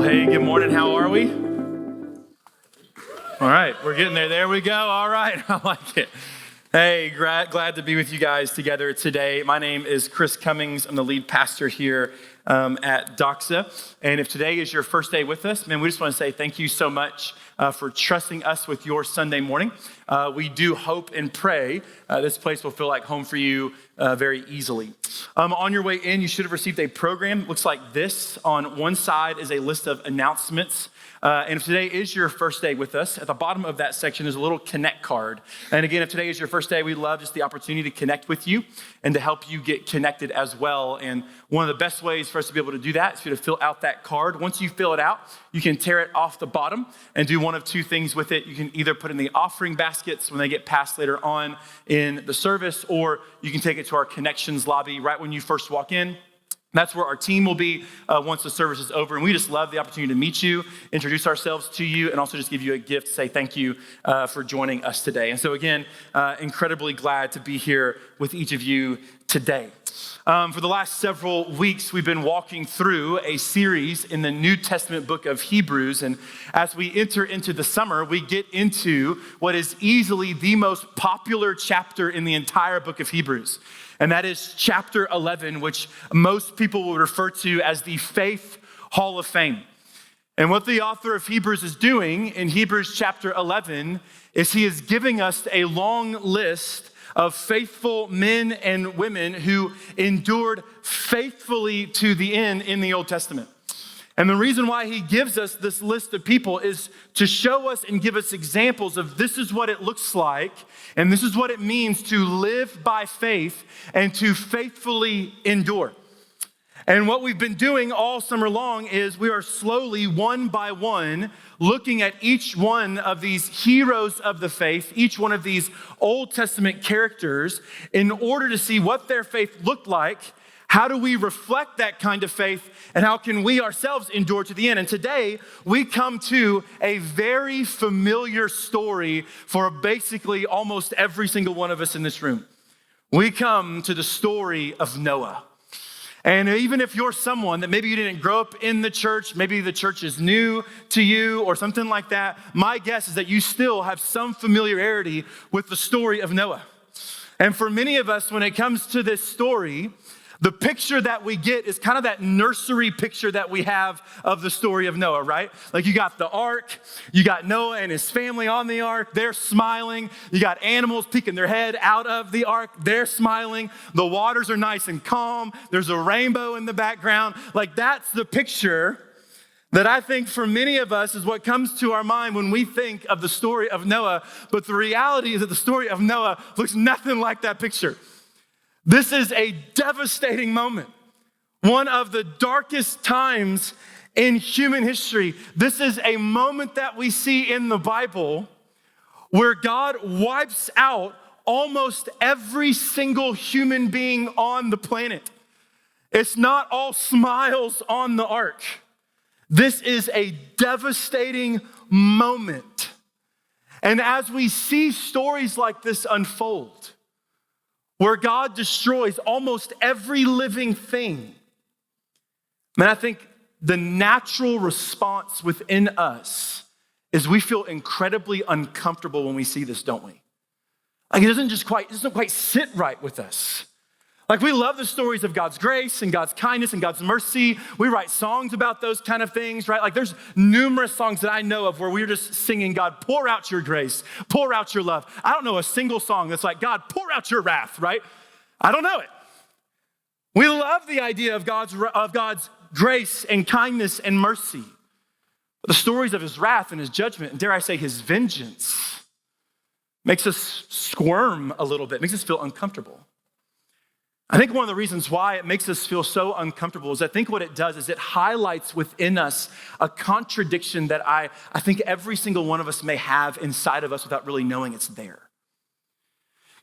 Well, hey, good morning. How are we? All right, we're getting there. There we go. All right, I like it. Hey, glad to be with you guys together today. My name is Chris Cummings. I'm the lead pastor here at Doxa. And if today is your first day with us, man, we just want to say thank you so much for trusting us with your Sunday morning. We do hope and pray this place will feel like home for you very easily. On your way in, you should have received a program. It looks like this. On one side is a list of announcements. And if today is your first day with us, at the bottom of that section is a little connect card. And again, if today is your first day, we'd love just the opportunity to connect with you and to help you get connected as well. And one of the best ways for us to be able to do that is for you to fill out that card. Once you fill it out, you can tear it off the bottom and do one of two things with it. You can either put it in the offering baskets when they get passed later on in the service, or you can take it to our connections lobby right when you first walk in. That's where our team will be once the service is over. And we just love the opportunity to meet you, introduce ourselves to you, and also just give you a gift to say thank you for joining us today. And so again, incredibly glad to be here with each of you today. For the last several weeks, we've been walking through a series in the New Testament book of Hebrews. And as we enter into the summer, we get into what is easily the most popular chapter in the entire book of Hebrews. And that is chapter 11, which most people will refer to as the Faith Hall of Fame. And what the author of Hebrews is doing in Hebrews chapter 11 is he is giving us a long list of faithful men and women who endured faithfully to the end in the Old Testament. And the reason why he gives us this list of people is to show us and give us examples of this is what it looks like, and this is what it means to live by faith and to faithfully endure. And what we've been doing all summer long is we are slowly, one by one, looking at each one of these heroes of the faith, each one of these Old Testament characters, in order to see what their faith looked like. How do we reflect that kind of faith, and how can we ourselves endure to the end? And today, we come to a very familiar story for basically almost every single one of us in this room. We come to the story of Noah. And even if you're someone that maybe you didn't grow up in the church, maybe the church is new to you or something like that, my guess is that you still have some familiarity with the story of Noah. And for many of us, when it comes to this story, the picture that we get is kind of that nursery picture that we have of the story of Noah, right? Like you got the ark, you got Noah and his family on the ark, they're smiling. You got animals peeking their head out of the ark, they're smiling. The waters are nice and calm. There's a rainbow in the background. Like that's the picture that I think for many of us is what comes to our mind when we think of the story of Noah. But the reality is that the story of Noah looks nothing like that picture. This is a devastating moment, one of the darkest times in human history. This is a moment that we see in the Bible where God wipes out almost every single human being on the planet. It's not all smiles on the ark. This is a devastating moment. And as we see stories like this unfold, where God destroys almost every living thing, man, I think the natural response within us is we feel incredibly uncomfortable when we see this, don't we? Like it doesn't quite sit right with us. Like we love the stories of God's grace and God's kindness and God's mercy. We write songs about those kind of things, right? Like there's numerous songs that I know of where we're just singing, God, pour out your grace, pour out your love. I don't know a single song that's like, God, pour out your wrath, right? I don't know it. We love the idea of God's grace and kindness and mercy. But the stories of his wrath and his judgment, and dare I say his vengeance, makes us squirm a little bit, makes us feel uncomfortable. I think one of the reasons why it makes us feel so uncomfortable is I think what it does is it highlights within us a contradiction that I think every single one of us may have inside of us without really knowing it's there.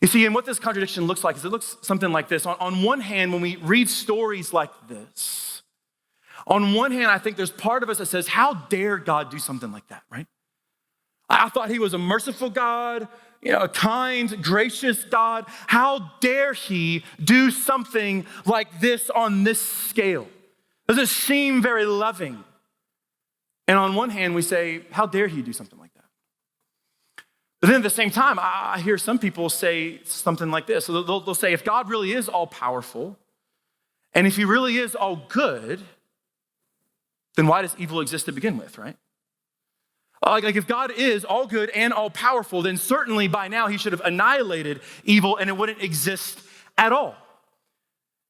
You see, and what this contradiction looks like is it looks something like this. On one hand, when we read stories like this, on one hand, I think there's part of us that says, how dare God do something like that, right? I thought he was a merciful God, a kind, gracious God. How dare he do something like this on this scale? Does it seem very loving? And on one hand, we say, how dare he do something like that? But then at the same time, I hear some people say something like this. So they'll say, if God really is all powerful, and if he really is all good, then why does evil exist to begin with, right? Like if God is all good and all powerful, then certainly by now he should have annihilated evil and it wouldn't exist at all.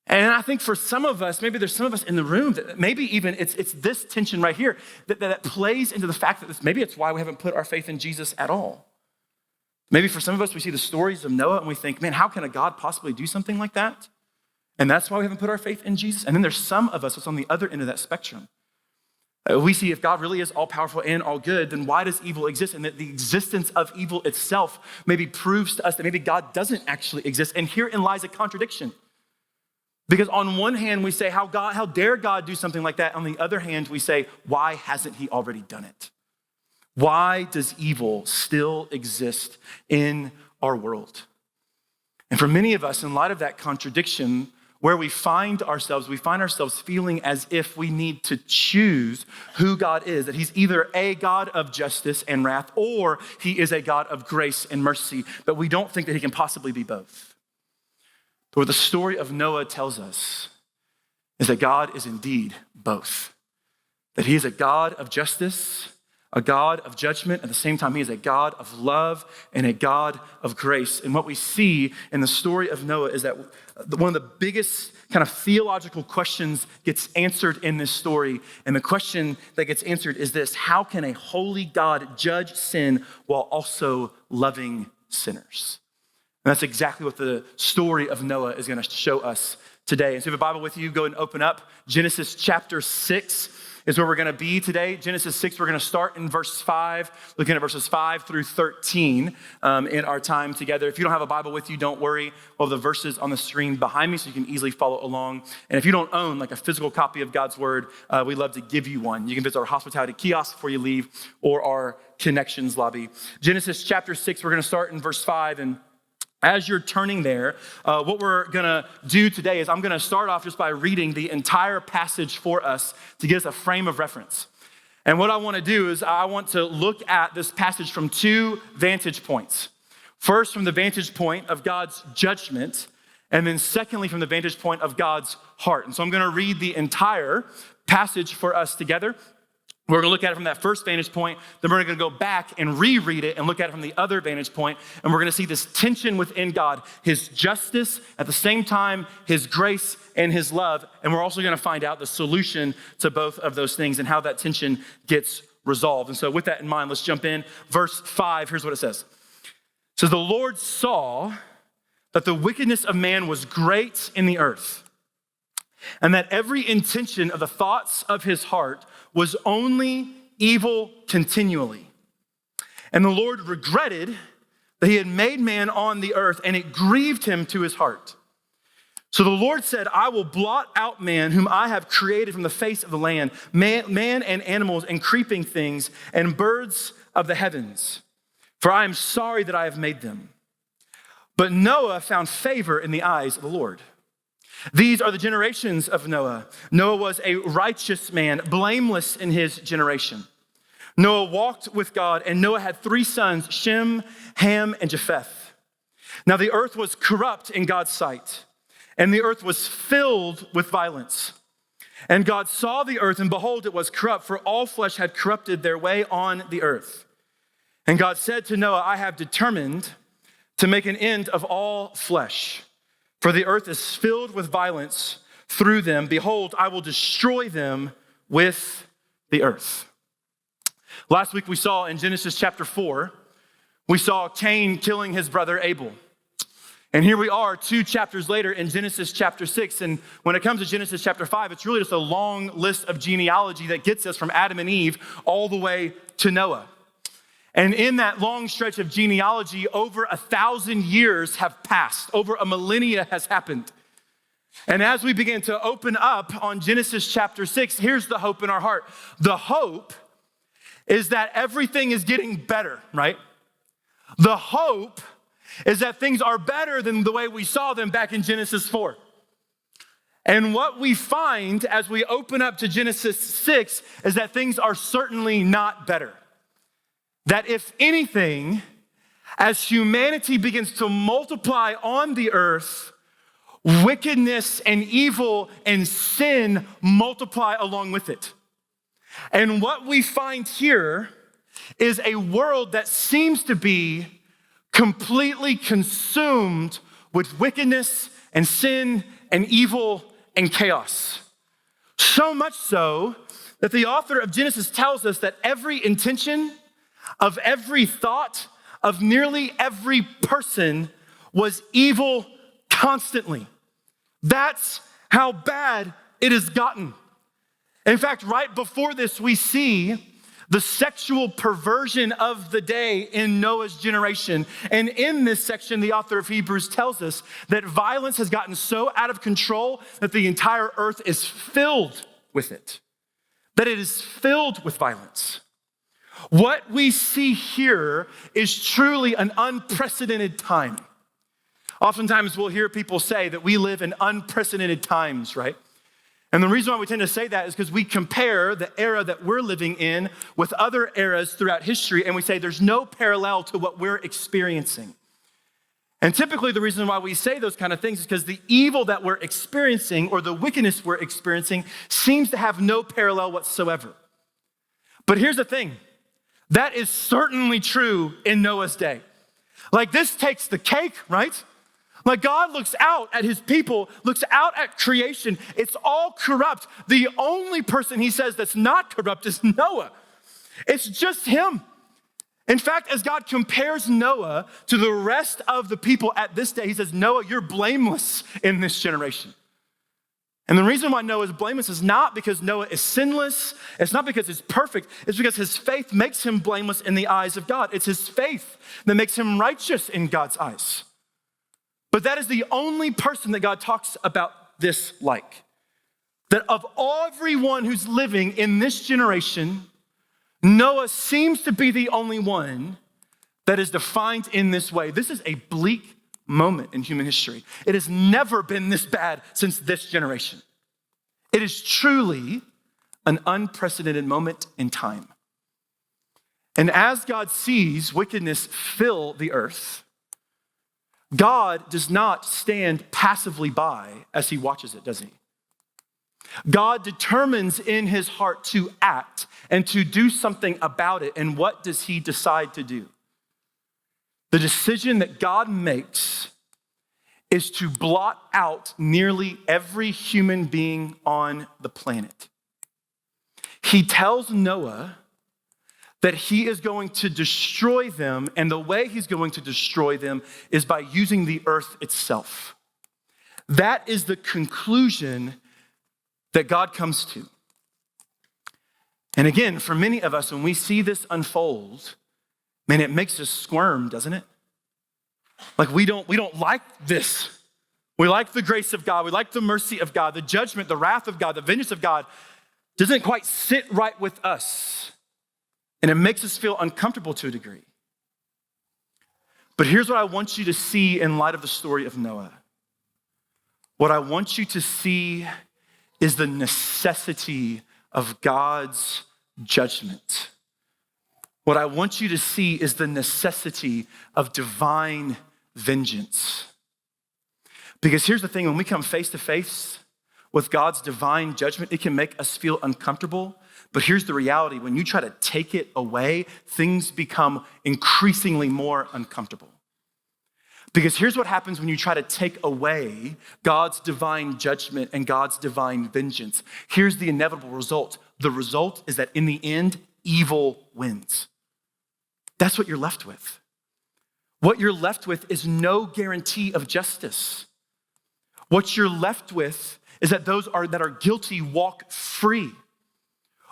And I think for some of us, maybe there's some of us in the room that maybe even it's this tension right here that plays into the fact that maybe it's why we haven't put our faith in Jesus at all. Maybe for some of us, we see the stories of Noah and we think, man, how can a God possibly do something like that? And that's why we haven't put our faith in Jesus. And then there's some of us that's on the other end of that spectrum. We see if God really is all powerful and all good, then why does evil exist? And that the existence of evil itself maybe proves to us that maybe God doesn't actually exist. And herein lies a contradiction. Because on one hand, we say, how dare God do something like that? On the other hand, we say, why hasn't he already done it? Why does evil still exist in our world? And for many of us, in light of that contradiction, where we find ourselves feeling as if we need to choose who God is, that he's either a God of justice and wrath, or he is a God of grace and mercy, but we don't think that he can possibly be both. But what the story of Noah tells us is that God is indeed both. That he is a God of justice, a God of judgment. At the same time, he is a God of love and a God of grace. And what we see in the story of Noah is that one of the biggest kind of theological questions gets answered in this story. And the question that gets answered is this: how can a holy God judge sin while also loving sinners? And that's exactly what the story of Noah is going to show us today. And so if you have a Bible with you, go and open up Genesis chapter 6. Is where we're going to be today. Genesis 6, we're going to start in verse 5, looking at verses 5 through 13 in our time together. If you don't have a Bible with you, don't worry. We'll have the verses on the screen behind me so you can easily follow along. And if you don't own like a physical copy of God's word, we'd love to give you one. You can visit our hospitality kiosk before you leave or our connections lobby. Genesis chapter 6, we're going to start in verse 5. And as you're turning there, what we're gonna do today is I'm gonna start off just by reading the entire passage for us to give us a frame of reference. And what I wanna do is I want to look at this passage from two vantage points. First, from the vantage point of God's judgment, and then secondly, from the vantage point of God's heart. And so I'm gonna read the entire passage for us together. We're gonna look at it from that first vantage point, then we're gonna go back and reread it and look at it from the other vantage point, and we're gonna see this tension within God, his justice, at the same time, his grace and his love, and we're also gonna find out the solution to both of those things and how that tension gets resolved. And so with that in mind, let's jump in. Verse 5, here's what it says. It says, the Lord saw that the wickedness of man was great in the earth, and that every intention of the thoughts of his heart was only evil continually. And the Lord regretted that he had made man on the earth, and it grieved him to his heart. So the Lord said, I will blot out man whom I have created from the face of the land, man and animals and creeping things and birds of the heavens, for I am sorry that I have made them. But Noah found favor in the eyes of the Lord. These are the generations of Noah. Noah was a righteous man, blameless in his generation. Noah walked with God, and Noah had 3 sons, Shem, Ham, and Japheth. Now the earth was corrupt in God's sight, and the earth was filled with violence. And God saw the earth, and behold, it was corrupt, for all flesh had corrupted their way on the earth. And God said to Noah, I have determined to make an end of all flesh, for the earth is filled with violence through them. Behold, I will destroy them with the earth. Last week we saw in Genesis chapter 4, we saw Cain killing his brother Abel. And here we are 2 chapters later in Genesis chapter 6. And when it comes to Genesis chapter 5, it's really just a long list of genealogy that gets us from Adam and Eve all the way to Noah. And in that long stretch of genealogy, over 1,000 years have passed. Over a millennia has happened. And as we begin to open up on Genesis chapter 6, here's the hope in our heart. The hope is that everything is getting better, right? The hope is that things are better than the way we saw them back in Genesis 4. And what we find as we open up to Genesis 6 is that things are certainly not better. That if anything, as humanity begins to multiply on the earth, wickedness and evil and sin multiply along with it. And what we find here is a world that seems to be completely consumed with wickedness and sin and evil and chaos. So much so that the author of Genesis tells us that every intention of every thought of nearly every person was evil constantly. That's how bad it has gotten. In fact, right before this, we see the sexual perversion of the day in Noah's generation. And in this section, the author of Hebrews tells us that violence has gotten so out of control that the entire earth is filled with it, that it is filled with violence. What we see here is truly an unprecedented time. Oftentimes we'll hear people say that we live in unprecedented times, right? And the reason why we tend to say that is because we compare the era that we're living in with other eras throughout history, and we say there's no parallel to what we're experiencing. And typically the reason why we say those kind of things is because the evil that we're experiencing or the wickedness we're experiencing seems to have no parallel whatsoever. But here's the thing, that is certainly true in Noah's day. Like this takes the cake, right? Like God looks out at his people, looks out at creation. It's all corrupt. The only person he says that's not corrupt is Noah. It's just him. In fact, as God compares Noah to the rest of the people at this day, he says, Noah, you're blameless in this generation. And the reason why Noah is blameless is not because Noah is sinless. It's not because he's perfect. It's because his faith makes him blameless in the eyes of God. It's his faith that makes him righteous in God's eyes. But that is the only person that God talks about this like. That of everyone who's living in this generation, Noah seems to be the only one that is defined in this way. This is a bleak moment in human history. It has never been this bad since this generation. It is truly an unprecedented moment in time. And as God sees wickedness fill the earth, God does not stand passively by as he watches it, does he? God determines in his heart to act and to do something about it. And what does he decide to do? The decision that God makes is to blot out nearly every human being on the planet. He tells Noah that he is going to destroy them, and the way he's going to destroy them is by using the earth itself. That is the conclusion that God comes to. And again, for many of us, when we see this unfold, man, it makes us squirm, doesn't it? Like we don't like this. We like the grace of God. We like the mercy of God, the judgment, the wrath of God, the vengeance of God doesn't quite sit right with us. And it makes us feel uncomfortable to a degree. But here's what I want you to see in light of the story of Noah. What I want you to see is the necessity of God's judgment. What I want you to see is the necessity of divine vengeance. Because here's the thing, when we come face to face with God's divine judgment, it can make us feel uncomfortable. But here's the reality, when you try to take it away, things become increasingly more uncomfortable. Because here's what happens when you try to take away God's divine judgment and God's divine vengeance. Here's the inevitable result. The result is that in the end, evil wins. That's what you're left with. What you're left with is no guarantee of justice. What you're left with is that those that are guilty walk free.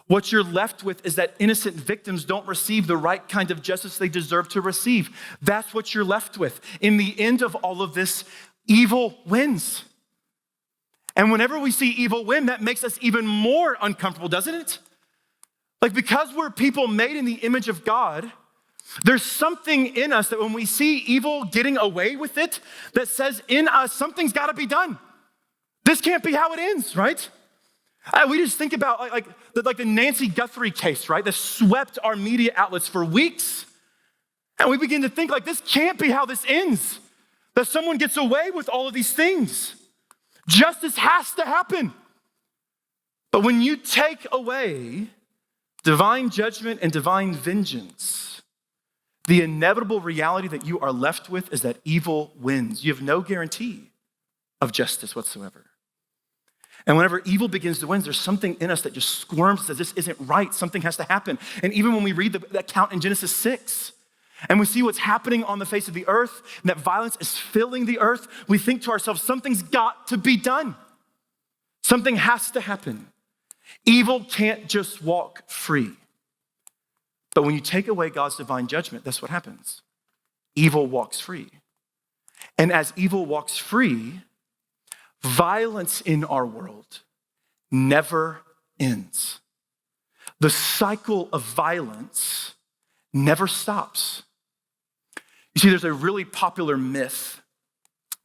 What you're left with is that innocent victims don't receive the right kind of justice they deserve to receive. That's what you're left with. In the end of all of this, evil wins. And whenever we see evil win, that makes us even more uncomfortable, doesn't it? Like, because we're people made in the image of God, there's something in us that when we see evil getting away with it, that says in us, something's gotta be done. This can't be how it ends, right? We just think about like the Nancy Guthrie case, right? That swept our media outlets for weeks. And we begin to think like, this can't be how this ends. That someone gets away with all of these things. Justice has to happen. But when you take away divine judgment and divine vengeance, the inevitable reality that you are left with is that evil wins. You have no guarantee of justice whatsoever. And whenever evil begins to win, there's something in us that just squirms and says, this isn't right, something has to happen. And even when we read the account in Genesis 6, and we see what's happening on the face of the earth, and that violence is filling the earth, we think to ourselves, something's got to be done. Something has to happen. Evil can't just walk free. But when you take away God's divine judgment, that's what happens. Evil walks free. And as evil walks free, violence in our world never ends. The cycle of violence never stops. You see, there's a really popular myth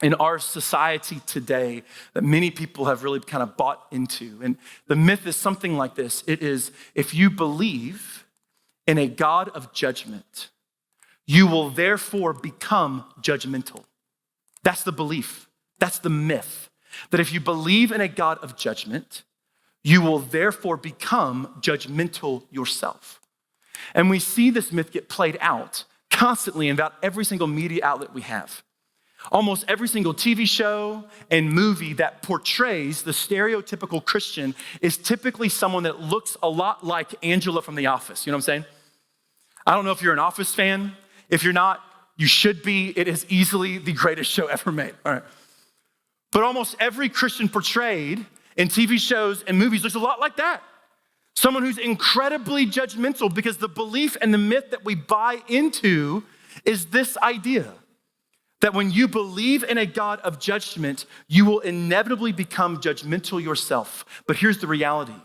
in our society today that many people have really kind of bought into. And the myth is something like this. It is, if you believe in a God of judgment, you will therefore become judgmental. That's the belief. That's the myth. That if you believe in a God of judgment, you will therefore become judgmental yourself. And we see this myth get played out constantly in about every single media outlet we have. Almost every single TV show and movie that portrays the stereotypical Christian is typically someone that looks a lot like Angela from The Office. You know what I'm saying? I don't know if you're an Office fan. If you're not, you should be. It is easily the greatest show ever made. All right. But almost every Christian portrayed in TV shows and movies looks a lot like that. Someone who's incredibly judgmental, because the belief and the myth that we buy into is this idea that when you believe in a God of judgment, you will inevitably become judgmental yourself. But here's the reality.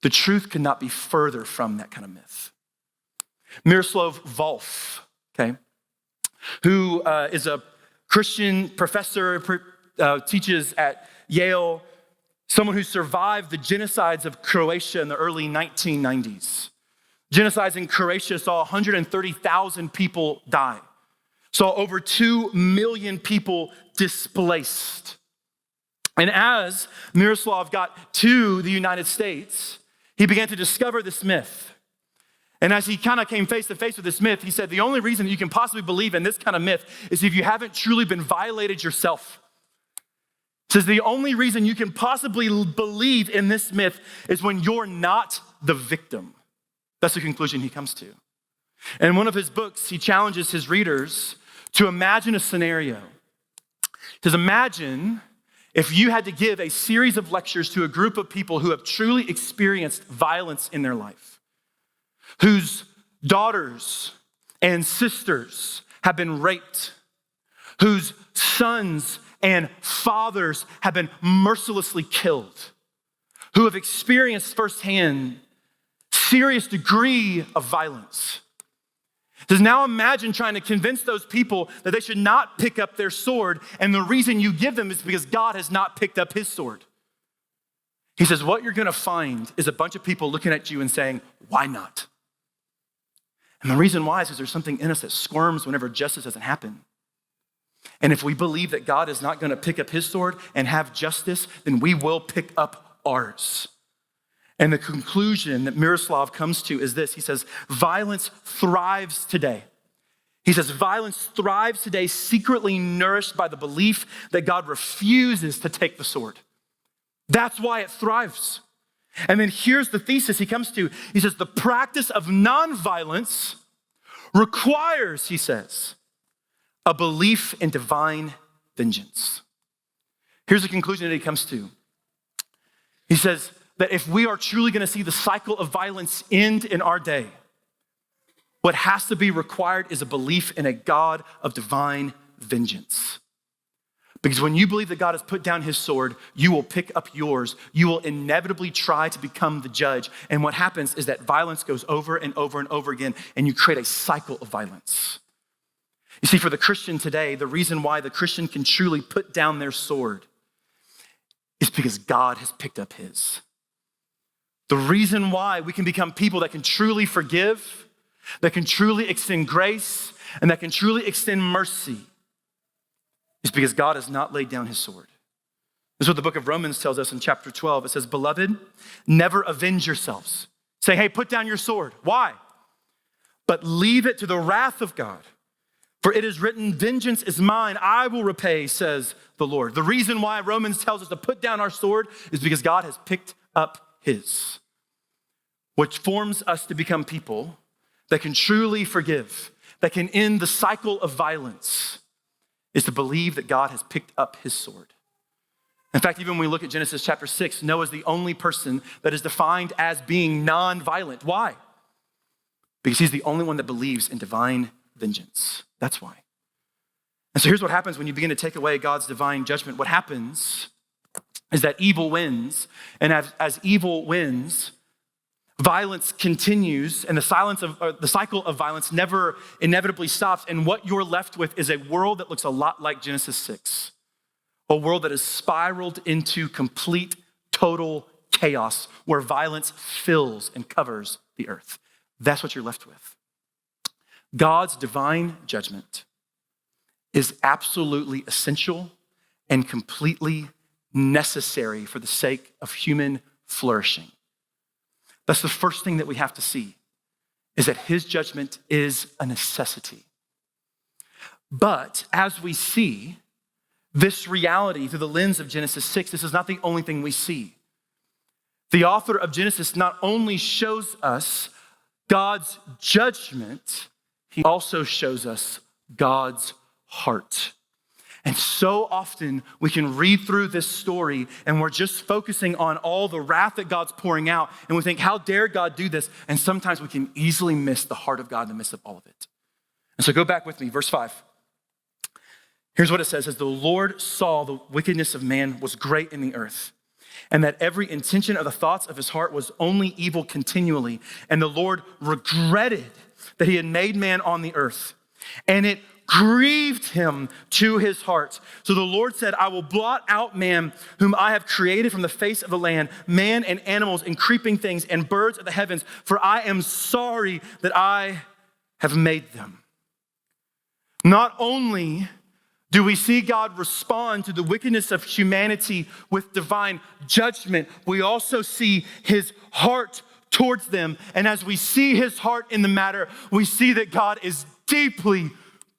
The truth could not be further from that kind of myth. Miroslav Volf, okay, who is a Christian professor, teaches at Yale, someone who survived the genocides of Croatia in the early 1990s. Genocides in Croatia saw 130,000 people die. Saw over 2 million people displaced. And as Miroslav got to the United States, he began to discover this myth. And as he kind of came face to face with this myth, he said, the only reason you can possibly believe in this kind of myth is if you haven't truly been violated yourself. He says the only reason you can possibly believe in this myth is when you're not the victim. That's the conclusion he comes to. And in one of his books, he challenges his readers to imagine a scenario. He says, imagine if you had to give a series of lectures to a group of people who have truly experienced violence in their life, whose daughters and sisters have been raped, whose sons and fathers have been mercilessly killed, who have experienced firsthand serious degree of violence. Says, now imagine trying to convince those people that they should not pick up their sword, and the reason you give them is because God has not picked up his sword. He says, what you're gonna find is a bunch of people looking at you and saying, why not? And the reason why is because there's something in us that squirms whenever justice doesn't happen. And if we believe that God is not gonna pick up his sword and have justice, then we will pick up ours. And the conclusion that Miroslav comes to is this. He says, violence thrives today. He says, violence thrives today, secretly nourished by the belief that God refuses to take the sword. That's why it thrives. And then here's the thesis he comes to. He says, the practice of nonviolence requires, he says, a belief in divine vengeance. Here's the conclusion that he comes to. He says that if we are truly gonna see the cycle of violence end in our day, what has to be required is a belief in a God of divine vengeance. Because when you believe that God has put down his sword, you will pick up yours. You will inevitably try to become the judge. And what happens is that violence goes over and over and over again, and you create a cycle of violence. You see, for the Christian today, the reason why the Christian can truly put down their sword is because God has picked up his. The reason why we can become people that can truly forgive, that can truly extend grace, and that can truly extend mercy is because God has not laid down his sword. This is what the book of Romans tells us in chapter 12. It says, beloved, never avenge yourselves. Say, hey, put down your sword. Why? But leave it to the wrath of God. For it is written, vengeance is mine, I will repay, says the Lord. The reason why Romans tells us to put down our sword is because God has picked up his, which forms us to become people that can truly forgive, that can end the cycle of violence, is to believe that God has picked up his sword. In fact, even when we look at Genesis chapter 6, Noah is the only person that is defined as being non-violent. Why? Because he's the only one that believes in divine vengeance. That's why. And so here's what happens when you begin to take away God's divine judgment. What happens is that evil wins, and as evil wins, violence continues, and the cycle of violence never inevitably stops. And what you're left with is a world that looks a lot like Genesis 6. A world that has spiraled into complete, total chaos where violence fills and covers the earth. That's what you're left with. God's divine judgment is absolutely essential and completely necessary for the sake of human flourishing. That's the first thing that we have to see, is that his judgment is a necessity. But as we see this reality through the lens of Genesis 6, this is not the only thing we see. The author of Genesis not only shows us God's judgment, he also shows us God's heart. And so often we can read through this story and we're just focusing on all the wrath that God's pouring out, and we think, how dare God do this? And sometimes we can easily miss the heart of God in the midst of all of it. And so go back with me, verse 5. Here's what it says, as the Lord saw the wickedness of man was great in the earth, and that every intention of the thoughts of his heart was only evil continually. And the Lord regretted that he had made man on the earth, and it grieved him to his heart. So the Lord said, I will blot out man whom I have created from the face of the land, man and animals and creeping things and birds of the heavens, for I am sorry that I have made them. Not only do we see God respond to the wickedness of humanity with divine judgment, we also see his heart towards them. And as we see his heart in the matter, we see that God is deeply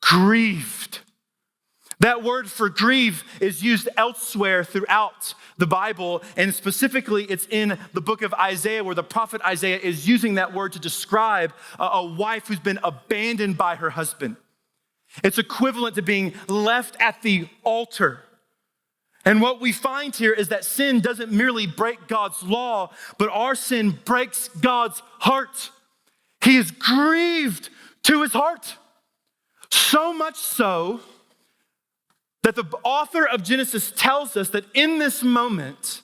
grieved. That word for grieve is used elsewhere throughout the Bible, and specifically it's in the book of Isaiah, where the prophet Isaiah is using that word to describe a wife who's been abandoned by her husband. It's equivalent to being left at the altar. And what we find here is that sin doesn't merely break God's law, but our sin breaks God's heart. He is grieved to his heart. So much so that the author of Genesis tells us that in this moment,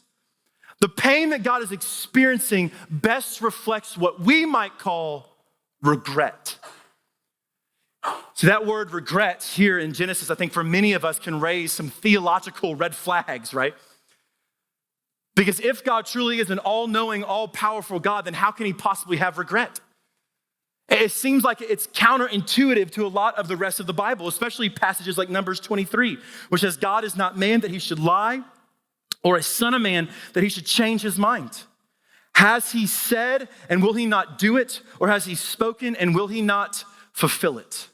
the pain that God is experiencing best reflects what we might call regret. So that word regret here in Genesis, I think for many of us can raise some theological red flags, right? Because if God truly is an all-knowing, all-powerful God, then how can he possibly have regret? It seems like it's counterintuitive to a lot of the rest of the Bible, especially passages like Numbers 23, which says God is not man that he should lie, or a son of man that he should change his mind. Has he said, and will he not do it? Or has he spoken, and will he not fulfill it?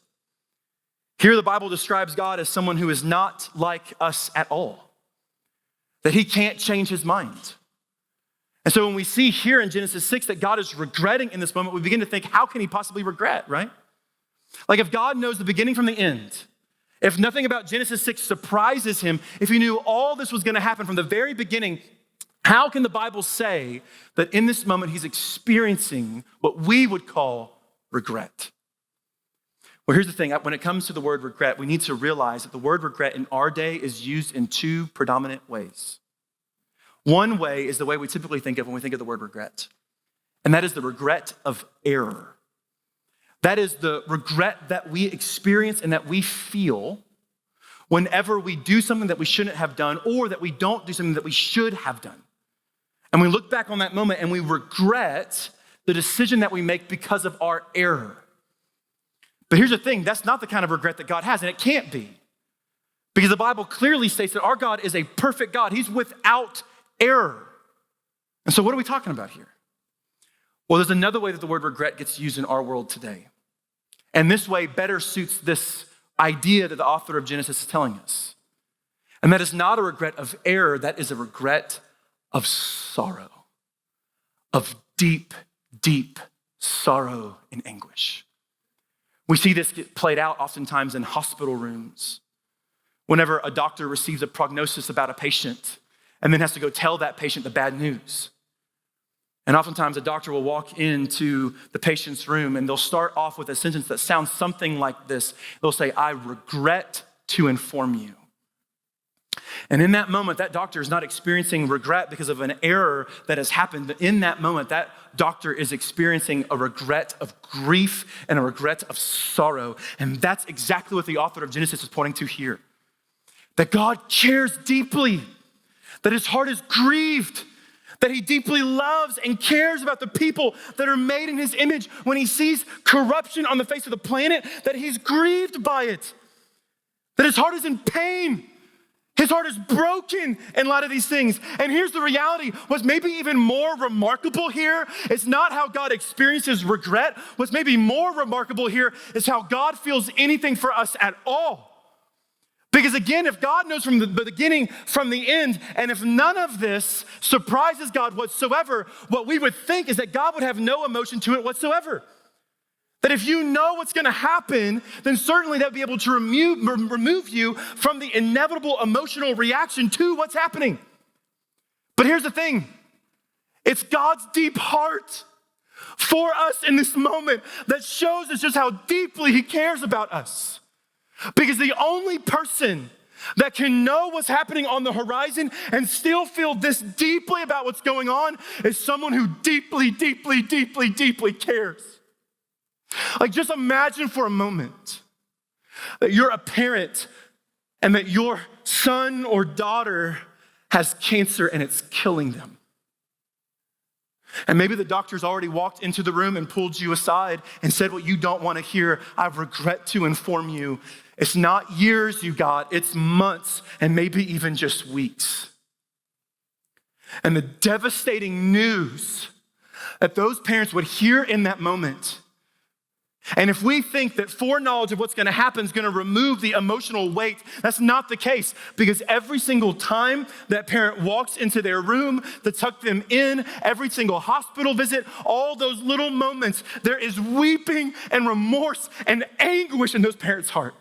Here the Bible describes God as someone who is not like us at all, that he can't change his mind. And so when we see here in Genesis 6 that God is regretting in this moment, we begin to think, how can he possibly regret, right? Like if God knows the beginning from the end, if nothing about Genesis 6 surprises him, if he knew all this was going to happen from the very beginning, how can the Bible say that in this moment he's experiencing what we would call regret? Well, here's the thing. When it comes to the word regret, we need to realize that the word regret in our day is used in two predominant ways. One way is the way we typically think of when we think of the word regret, and that is the regret of error. That is the regret that we experience and that we feel whenever we do something that we shouldn't have done or that we don't do something that we should have done. And we look back on that moment and we regret the decision that we make because of our error. But here's the thing, that's not the kind of regret that God has, and it can't be. Because the Bible clearly states that our God is a perfect God. He's without error. And so what are we talking about here? Well, there's another way that the word regret gets used in our world today. And this way better suits this idea that the author of Genesis is telling us. And that is not a regret of error, that is a regret of sorrow, of deep, deep sorrow and anguish. We see this get played out oftentimes in hospital rooms. Whenever a doctor receives a prognosis about a patient and then has to go tell that patient the bad news. And oftentimes a doctor will walk into the patient's room and they'll start off with a sentence that sounds something like this. They'll say, "I regret to inform you." And in that moment, that doctor is not experiencing regret because of an error that has happened. But in that moment, that doctor is experiencing a regret of grief and a regret of sorrow. And that's exactly what the author of Genesis is pointing to here. That God cares deeply, that his heart is grieved, that he deeply loves and cares about the people that are made in his image. When he sees corruption on the face of the planet, that he's grieved by it, that his heart is in pain. His heart is broken in light of these things. And here's the reality. What's maybe even more remarkable here is not how God experiences regret. What's maybe more remarkable here is how God feels anything for us at all. Because again, if God knows from the beginning, from the end, and if none of this surprises God whatsoever, what we would think is that God would have no emotion to it whatsoever. That if you know what's gonna happen, then certainly that would be able to remove you from the inevitable emotional reaction to what's happening. But here's the thing, it's God's deep heart for us in this moment that shows us just how deeply he cares about us. Because the only person that can know what's happening on the horizon and still feel this deeply about what's going on is someone who deeply, deeply, deeply, deeply cares. Like, just imagine for a moment that you're a parent and that your son or daughter has cancer and it's killing them. And maybe the doctor's already walked into the room and pulled you aside and said what you don't want to hear. "I regret to inform you, it's not years you got, it's months and maybe even just weeks." And the devastating news that those parents would hear in that moment. And if we think that foreknowledge of what's gonna happen is gonna remove the emotional weight, that's not the case. Because every single time that parent walks into their room to tuck them in, every single hospital visit, all those little moments, there is weeping and remorse and anguish in those parents' heart.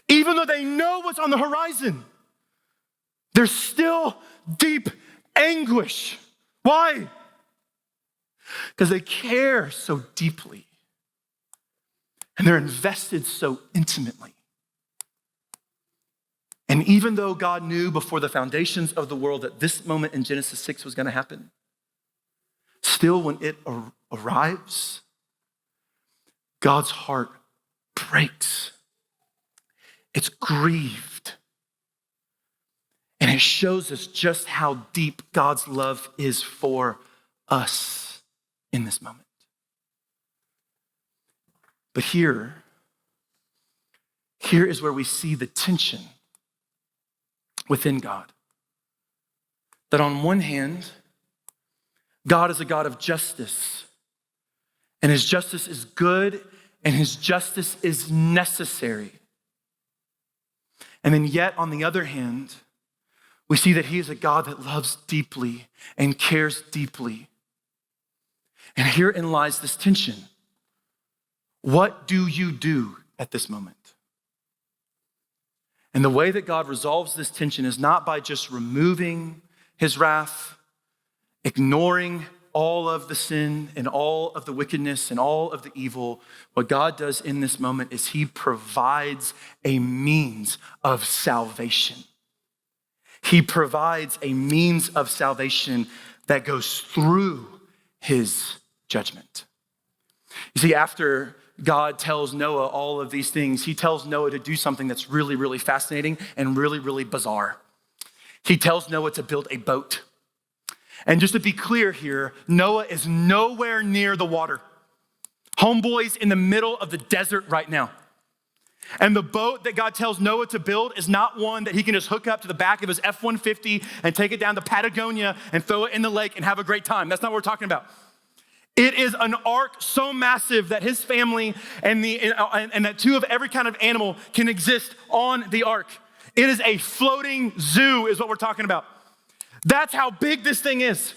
Even though they know what's on the horizon, there's still deep anguish. Why? Because they care so deeply. And they're invested so intimately. And even though God knew before the foundations of the world that this moment in Genesis 6 was gonna happen, still when it arrives, God's heart breaks. It's grieved. And it shows us just how deep God's love is for us in this moment. But here is where we see the tension within God. That on one hand, God is a God of justice, and his justice is good, and his justice is necessary. And then yet, on the other hand, we see that he is a God that loves deeply and cares deeply. And herein lies this tension. What do you do at this moment? And the way that God resolves this tension is not by just removing his wrath, ignoring all of the sin and all of the wickedness and all of the evil. What God does in this moment is he provides a means of salvation. He provides a means of salvation that goes through his judgment. You see, after God tells Noah all of these things, he tells Noah to do something that's really, really fascinating and really, really bizarre. He tells Noah to build a boat. And just to be clear here, Noah is nowhere near the water. Homeboy's in the middle of the desert right now. And the boat that God tells Noah to build is not one that he can just hook up to the back of his F-150 and take it down to Patagonia and throw it in the lake and have a great time. That's not what we're talking about. It is an ark so massive that his family and that two of every kind of animal can exist on the ark. It is a floating zoo is what we're talking about. That's how big this thing is.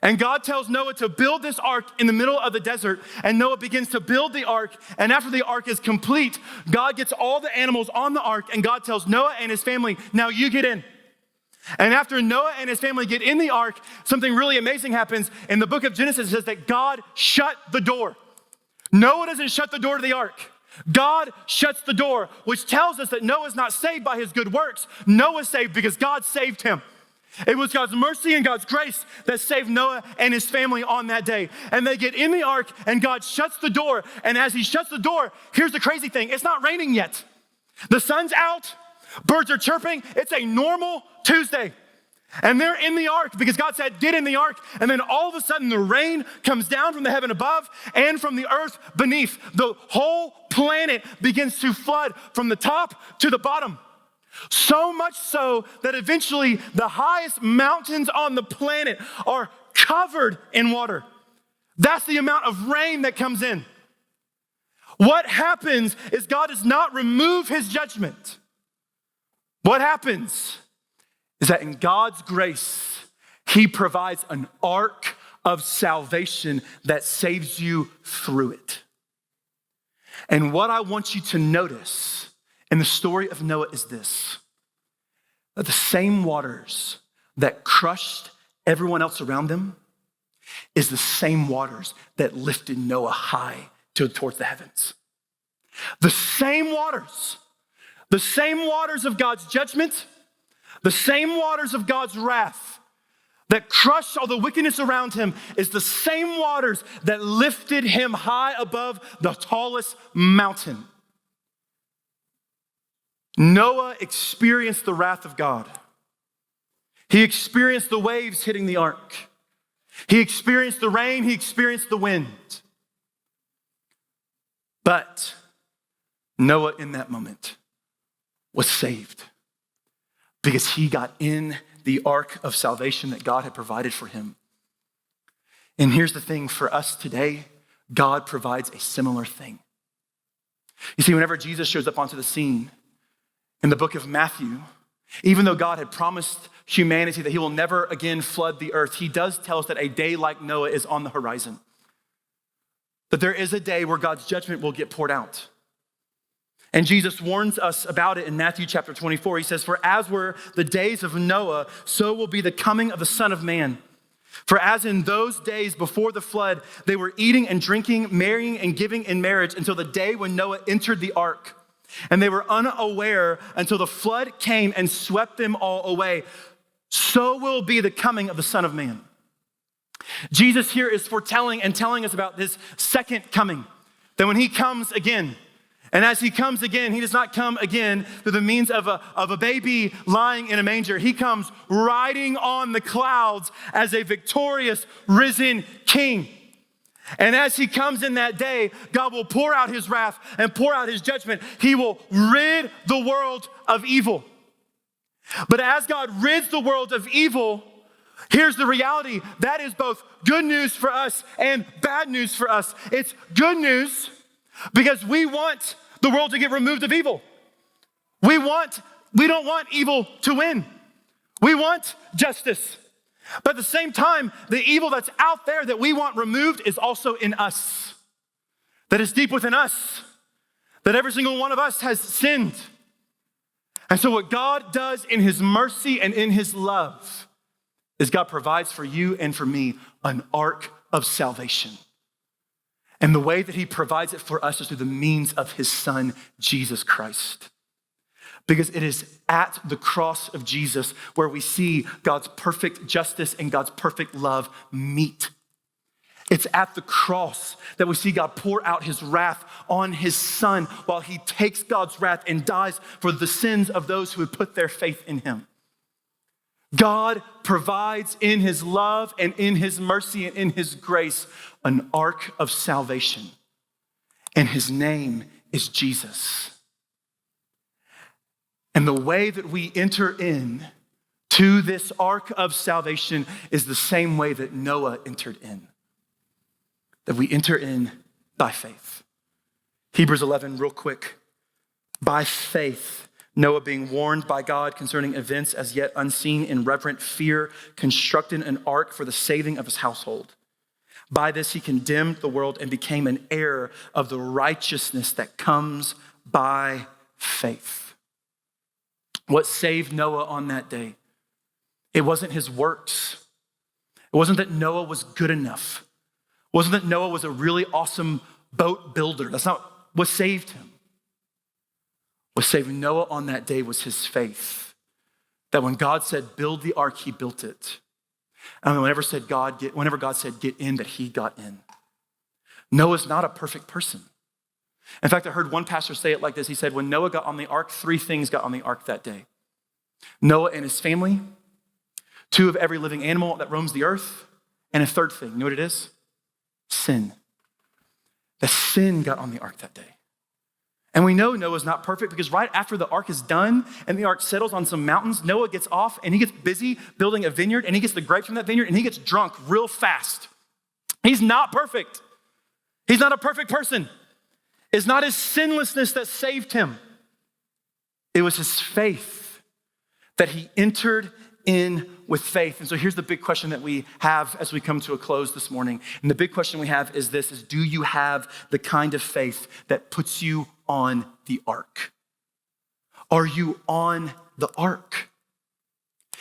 And God tells Noah to build this ark in the middle of the desert, and Noah begins to build the ark, and after the ark is complete, God gets all the animals on the ark, and God tells Noah and his family, now you get in. And after Noah and his family get in the ark, something really amazing happens. In the book of Genesis, it says that God shut the door. Noah doesn't shut the door to the ark. God shuts the door, which tells us that Noah's not saved by his good works. Noah's saved because God saved him. It was God's mercy and God's grace that saved Noah and his family on that day. And they get in the ark and God shuts the door. And as he shuts the door, here's the crazy thing. It's not raining yet. The sun's out. Birds are chirping. It's a normal Tuesday. And they're in the ark because God said, get in the ark. And then all of a sudden the rain comes down from the heaven above and from the earth beneath. The whole planet begins to flood from the top to the bottom. So much so that eventually the highest mountains on the planet are covered in water. That's the amount of rain that comes in. What happens is God does not remove his judgment. What happens is that in God's grace, he provides an ark of salvation that saves you through it. And what I want you to notice in the story of Noah is this, that the same waters that crushed everyone else around them is the same waters that lifted Noah high towards the heavens. The same waters of God's judgment, the same waters of God's wrath that crushed all the wickedness around him is the same waters that lifted him high above the tallest mountain. Noah experienced the wrath of God. He experienced the waves hitting the ark. He experienced the rain. He experienced the wind. But Noah in that moment was saved because he got in the ark of salvation that God had provided for him. And here's the thing for us today, God provides a similar thing. You see, whenever Jesus shows up onto the scene, in the book of Matthew, even though God had promised humanity that he will never again flood the earth, he does tell us that a day like Noah is on the horizon. That there is a day where God's judgment will get poured out. And Jesus warns us about it in Matthew chapter 24. He says, for as were the days of Noah, so will be the coming of the Son of Man. For as in those days before the flood, they were eating and drinking, marrying and giving in marriage until the day when Noah entered the ark. And they were unaware until the flood came and swept them all away. So will be the coming of the Son of Man. Jesus here is foretelling and telling us about his second coming. That when he comes again, and as he comes again, he does not come again through the means of a baby lying in a manger. He comes riding on the clouds as a victorious, risen king. And as he comes in that day, God will pour out his wrath and pour out his judgment. He will rid the world of evil. But as God rids the world of evil, here's the reality. That is both good news for us and bad news for us. It's good news because we want the world to get removed of evil. We don't want evil to win. We want justice. But at the same time, the evil that's out there that we want removed is also in us. That is deep within us. That every single one of us has sinned. And so what God does in his mercy and in his love is God provides for you and for me an ark of salvation. And the way that he provides it for us is through the means of his son, Jesus Christ. Because it is at the cross of Jesus where we see God's perfect justice and God's perfect love meet. It's at the cross that we see God pour out his wrath on his son while he takes God's wrath and dies for the sins of those who would put their faith in him. God provides in his love and in his mercy and in his grace an ark of salvation. And his name is Jesus. And the way that we enter in to this ark of salvation is the same way that Noah entered in. That we enter in by faith. Hebrews 11, real quick. By faith, Noah, being warned by God concerning events as yet unseen, in reverent fear, constructed an ark for the saving of his household. By this, he condemned the world and became an heir of the righteousness that comes by faith. What saved Noah on that day? It wasn't his works. It wasn't that Noah was good enough. It wasn't that Noah was a really awesome boat builder. That's not what saved him. What saved Noah on that day was his faith. That when God said, build the ark, he built it. And whenever God said, get in, that he got in. Noah's not a perfect person. In fact, I heard one pastor say it like this. He said, when Noah got on the ark, 3 things got on the ark that day. Noah and his family, 2 of every living animal that roams the earth, and a 3rd thing. You know what it is? Sin. The sin got on the ark that day. And we know Noah's not perfect because right after the ark is done and the ark settles on some mountains, Noah gets off and he gets busy building a vineyard and he gets the grapes from that vineyard and he gets drunk real fast. He's not perfect. He's not a perfect person. It's not his sinlessness that saved him. It was his faith that he entered in with faith. And so here's the big question that we have as we come to a close this morning. And the big question we have is this, is do you have the kind of faith that puts you on the ark? Are you on the ark?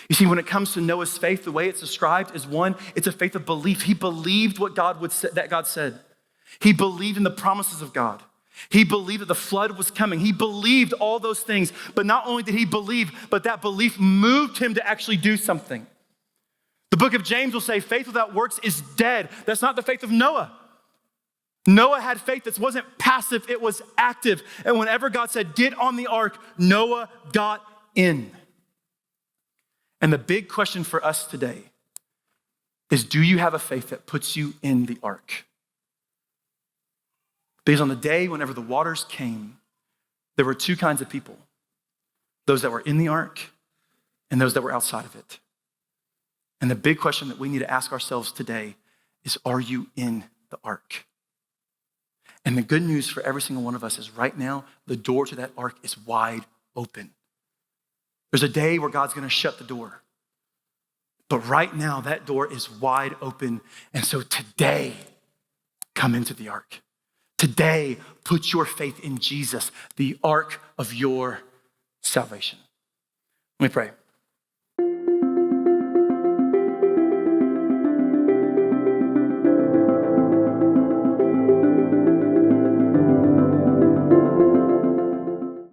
You see, when it comes to Noah's faith, the way it's described is one, it's a faith of belief. He believed what that God said. He believed in the promises of God. He believed that the flood was coming. He believed all those things. But not only did he believe, but that belief moved him to actually do something. The book of James will say faith without works is dead. That's not the faith of Noah. Noah had faith that wasn't passive, it was active. And whenever God said, get on the ark, Noah got in. And the big question for us today is, do you have a faith that puts you in the ark? Because on the day whenever the waters came, there were 2 kinds of people. Those that were in the ark and those that were outside of it. And the big question that we need to ask ourselves today is, are you in the ark? And the good news for every single one of us is right now, the door to that ark is wide open. There's a day where God's gonna shut the door. But right now, that door is wide open. And so today, come into the ark. Today, put your faith in Jesus, the ark of your salvation. Let me pray.